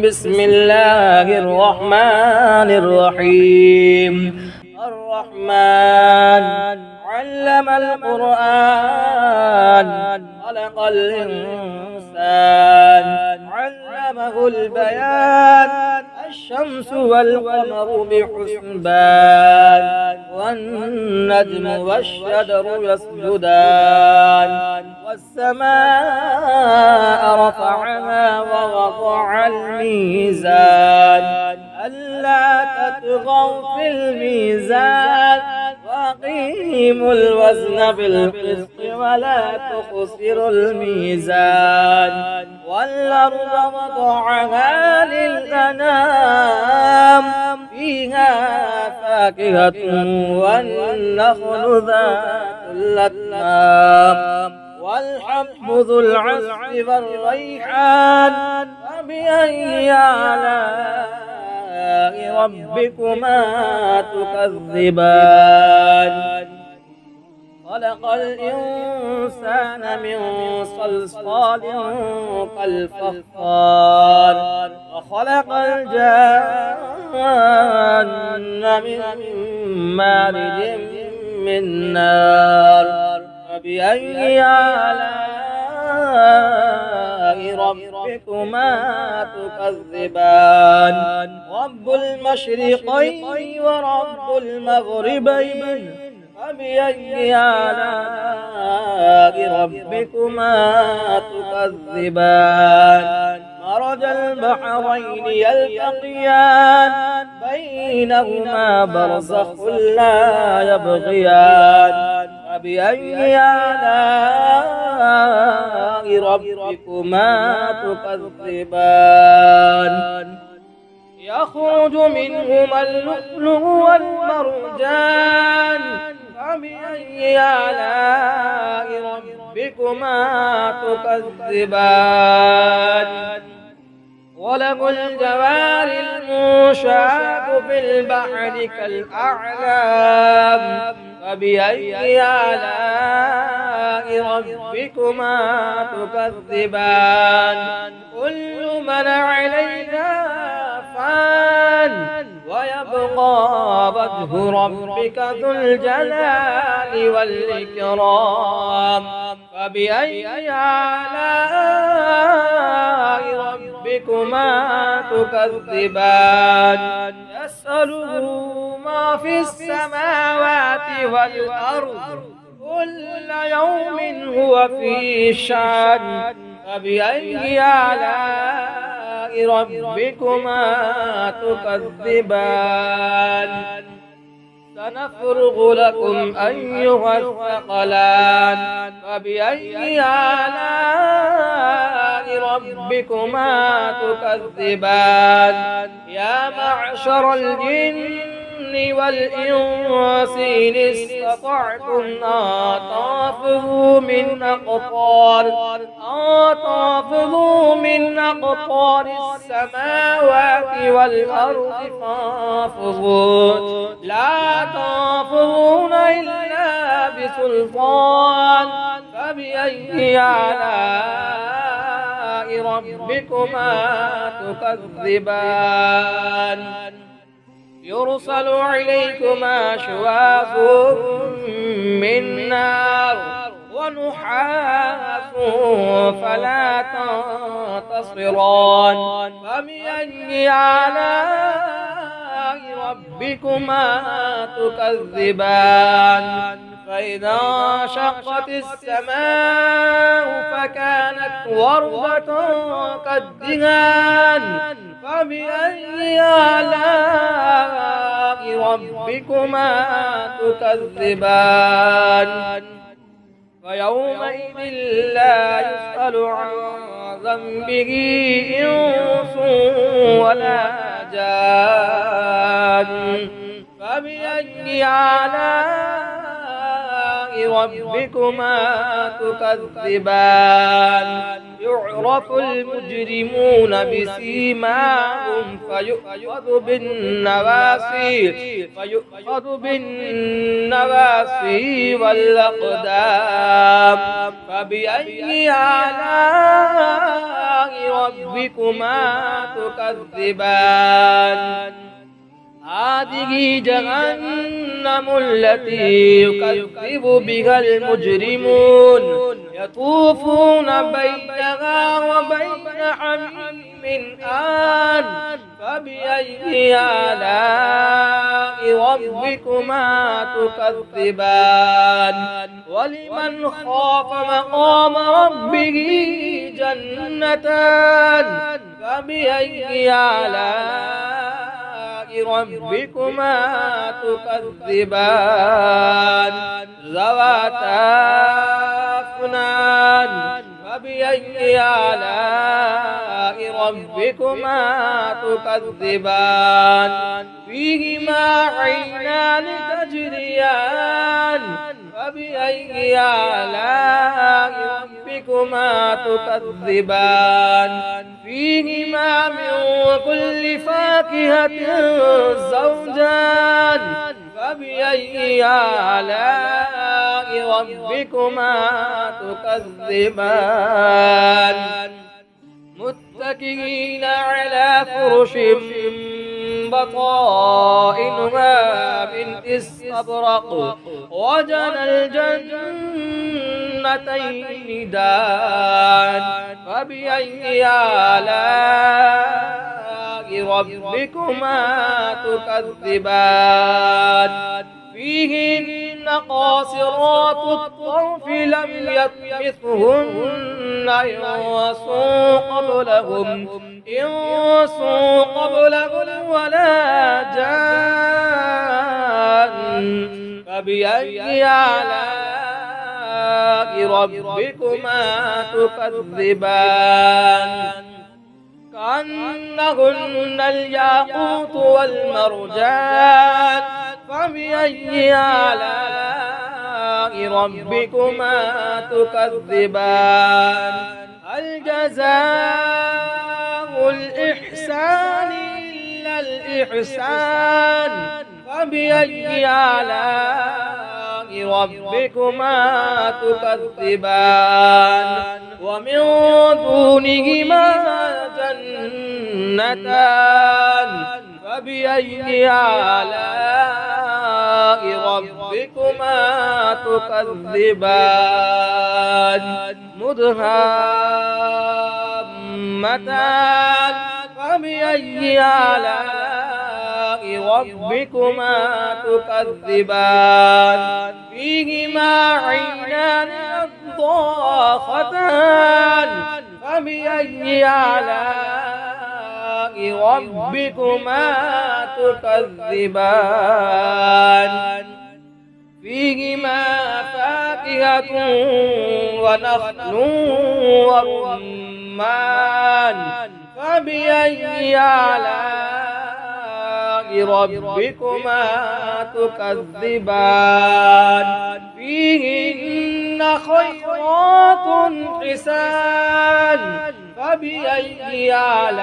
بسم الله الرحمن الرحيم الرحمن علم القرآن خلق الإنسان علمه البيان الشمس والقمر بحسبان والنجم والشجر يسجدان والسماء رفعها ووضع الميزان ألا تطغوا في الميزان وأقيموا الوزن بالقسط ولا تخسروا الميزان والأرض وضعها للأنام فيها فاكهة والنخل ذات الأكمام والحب ذو العصف والريحان فبأي آلاء ربكما تكذبان خلق الإنسان من صلصال كالفخار وخلق الجان من مارج من نار فبأي آلاء ربكما تكذبان رب المشرقين ورب المغربين فبأي آلاء ربكما تكذبان مرج البحرين يلتقيان بينهما برزخ لا يبغيان فبأي آلاء ربكما تكذبان يخرج منهما اللؤلؤ والمرجان فبأي آلاء ربكما تكذبان وله الجوار المنشآت في البحر كالأعلام فبأي آلاء ربكما تكذبان كل من عليها فان ويبقى وجه ربك ذو الجلال والإكرام فبأي آلاء ربكما تكذبان يسأله ما في السماوات والأرض كل يوم هو في شأن فبأي آلاء ربكما تكذبان سنفرغ لكم أيها الثقلان فبأي آلاء ربكما تكذبان يا معشر الجن والإنس إن استطعتم أن تنفذوا من أقطار السماوات والأرض فانفذوا لا تنفذون إلا بسلطان فبأي آلاء ربكما تكذبان يرسل عليكما شواظ من نار ونحاس فلا تنتصران فبأي آلاء ربكما تكذبان فإذا انشقت السماء فكانت وردة كالدهان فبأي آلاء ربكما تكذبان فيومئذ لا يسأل عن ذنبه إنس ولا جان فبأي آلاء ربكما تكذبان يعرف المجرمون بسيماهم فيؤخذ بالنواسي والأقدام فبأي آلاء ربكما تكذبان هذه جهنم التي يكذب بها المجرمون يطوفون بينها وبين حميم آن فبأي آلاء ربكما تكذبان ولمن خاف مقام ربه جنتان فبأي آلاء ربكما تكذبان ذواتا أفنان فبأي آلاء ربكما تكذبان فيهما عينان تجريان فبأي آلاء ربكما تكذبان فيهما من كل فاكهة زوجان فبأي آلاء ربكما تكذبان متكئين على فرش بطائنها من استبرق وجنى الجنتين دان فبأي آلاء ربكما تكذبان فيهن قاصرات الطرف لم يطمثهن إنس قبلهم ولا جان فبأي آلاء ربكما تكذبان كأنهن الياقوت والمرجان فبأي آلاء ربكما تكذبان هل جزاء الإحسان إلا الإحسان فبأي آلاء ربكما تكذبان ومن دونهما جنتان فبأي آلاء ربكما تكذبان مدهامتان فبأي آلاء ربكما تكذبان فيهما عينان نضاختان فبأي آلاء ربكما تكذبان فيهما فاكهة ونخل ورمان فبأي آلاء ربكما تكذبان فيهن خيرات حسان فبأي آلاء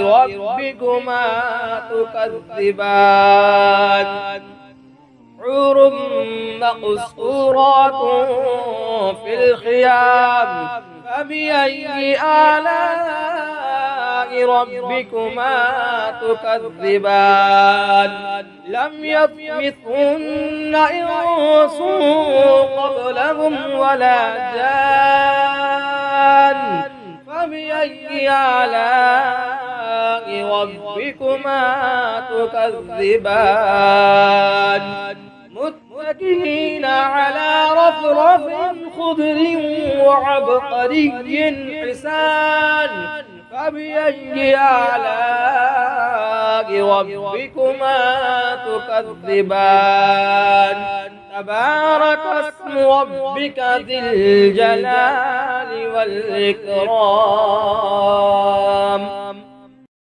ربكما تكذبان حور مقصورات في الخيام فبأي آلاء ربكما تكذبان لم يطمثهن إنس قبلهم ولا جان فبأي آلاء ربكما تكذبان متكئين على رفرف خضر وعبقري حسان فبأي آلاء ربكما تكذبان تبارك اسم ربك ذي الجلال والإكرام